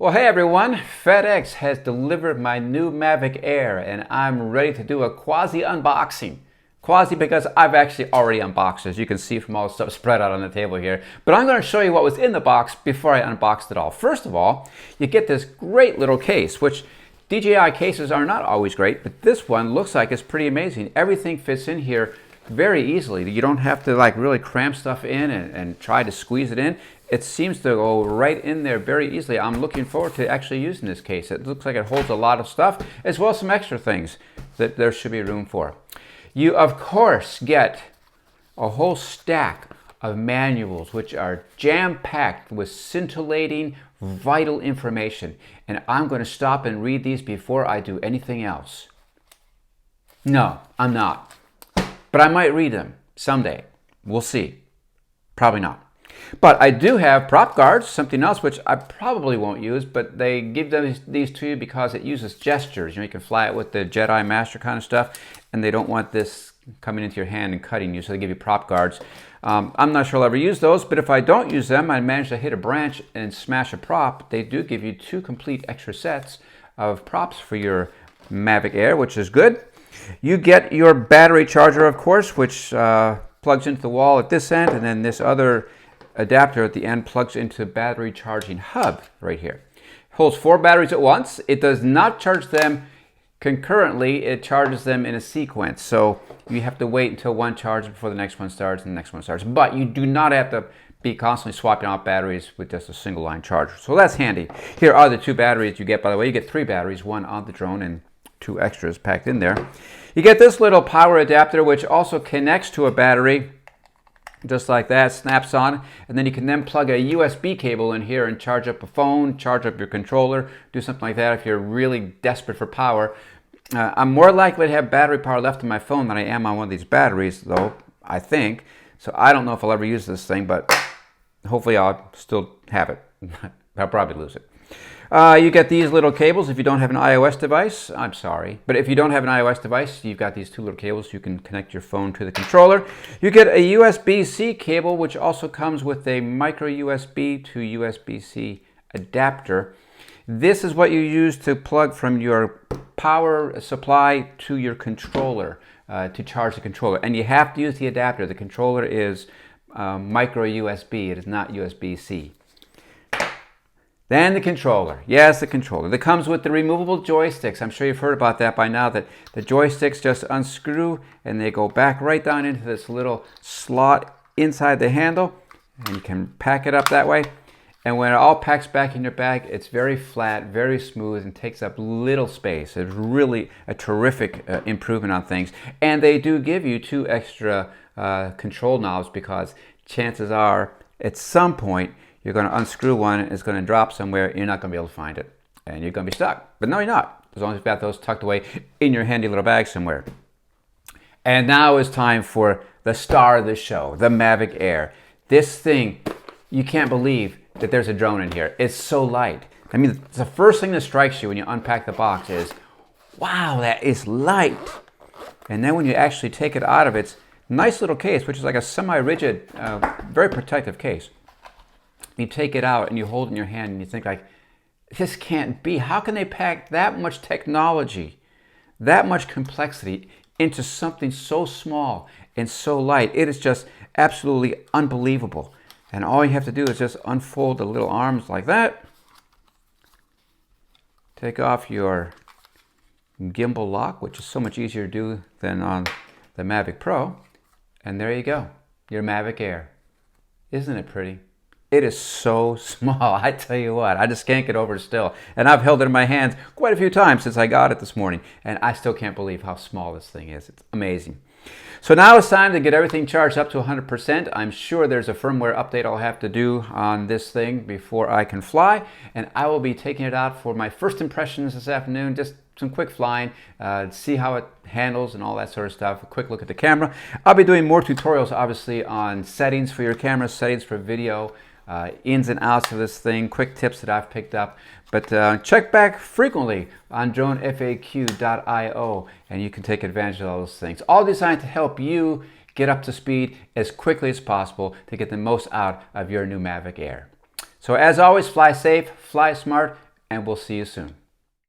Well, hey everyone, FedEx has delivered my new Mavic Air and I'm ready to do a Quasi unboxing. Quasi because I've actually already unboxed it, as you can see from all the stuff spread out on the table here. But I'm going to show you what was in the box before I unboxed it all. First of all, you get this great little case, which DJI cases are not always great, but this one looks like it's pretty amazing. Everything fits in here very easily. You don't have to like really cram stuff in and try to squeeze it in. It seems to go right in there very easily. I'm looking forward to actually using this case. It looks like it holds a lot of stuff, as well as some extra things that there should be room for. You, of course, get a whole stack of manuals, which are jam-packed with scintillating, vital information. And I'm going to stop and read these before I do anything else. No, I'm not. But I might read them someday. We'll see. Probably not. But I do have prop guards, something else which I probably won't use, but they give these to you because it uses gestures. You know, you can fly it with the Jedi Master kind of stuff, and they don't want this coming into your hand and cutting you, so they give you prop guards. I'm not sure I'll ever use those, but if I don't use them, I manage to hit a branch and smash a prop. They do give you 2 complete extra sets of props for your Mavic Air, which is good. You get your battery charger, of course, which plugs into the wall at this end, and then this other adapter at the end plugs into the battery charging hub right here. It holds 4 batteries at once. It does not charge them concurrently. It charges them in a sequence. So you have to wait until one charges before the next one starts and the next one starts. But you do not have to be constantly swapping out batteries with just a single line charger. So that's handy. Here are the 2 batteries you get, by the way. You get 3 batteries, 1 on the drone and 2 extras packed in there. You get this little power adapter, which also connects to a battery just like that, snaps on, and then you can then plug a USB cable in here and charge up a phone, charge up your controller, do something like that if you're really desperate for power. I'm more likely to have battery power left on my phone than I am on one of these batteries, though, I think. So I don't know if I'll ever use this thing, but hopefully I'll still have it. I'll probably lose it. You get these little cables if you don't have an iOS device. I'm sorry. But if you don't have an iOS device, you've got these 2 little cables. You can connect your phone to the controller. You get a USB-C cable, which also comes with a micro USB to USB-C adapter. This is what you use to plug from your power supply to your controller to charge the controller. And you have to use the adapter. The controller is micro USB. It is not USB-C. Then the controller. Yes, the controller. That comes with the removable joysticks. I'm sure you've heard about that by now, that the joysticks just unscrew and they go back right down into this little slot inside the handle. And you can pack it up that way. And when it all packs back in your bag, it's very flat, very smooth, and takes up little space. It's really a terrific improvement on things. And they do give you 2 extra control knobs because chances are at some point you're going to unscrew one, it's going to drop somewhere, and you're not going to be able to find it. And you're going to be stuck. But no, you're not, as long as you've got those tucked away in your handy little bag somewhere. And now it's time for the star of the show, the Mavic Air. This thing, you can't believe that there's a drone in here. It's so light. I mean, the first thing that strikes you when you unpack the box is, wow, that is light. And then when you actually take it out of its nice little case, which is like a semi-rigid, very protective case, you take it out and you hold it in your hand and you think like, this can't be. How can they pack that much technology, that much complexity into something so small and so light? It is just absolutely unbelievable. And all you have to do is just unfold the little arms like that. Take off your gimbal lock, which is so much easier to do than on the Mavic Pro. And there you go, your Mavic Air. Isn't it pretty? It is so small, I tell you what, I just can't get over it still. And I've held it in my hands quite a few times since I got it this morning, and I still can't believe how small this thing is. It's amazing. So now it's time to get everything charged up to 100%. I'm sure there's a firmware update I'll have to do on this thing before I can fly, and I will be taking it out for my first impressions this afternoon, just some quick flying, see how it handles and all that sort of stuff, a quick look at the camera. I'll be doing more tutorials, obviously, on settings for your camera, settings for video, ins and outs of this thing, quick tips that I've picked up. But check back frequently on dronefaq.io and you can take advantage of all those things. All designed to help you get up to speed as quickly as possible to get the most out of your new Mavic Air. So as always, fly safe, fly smart, and we'll see you soon.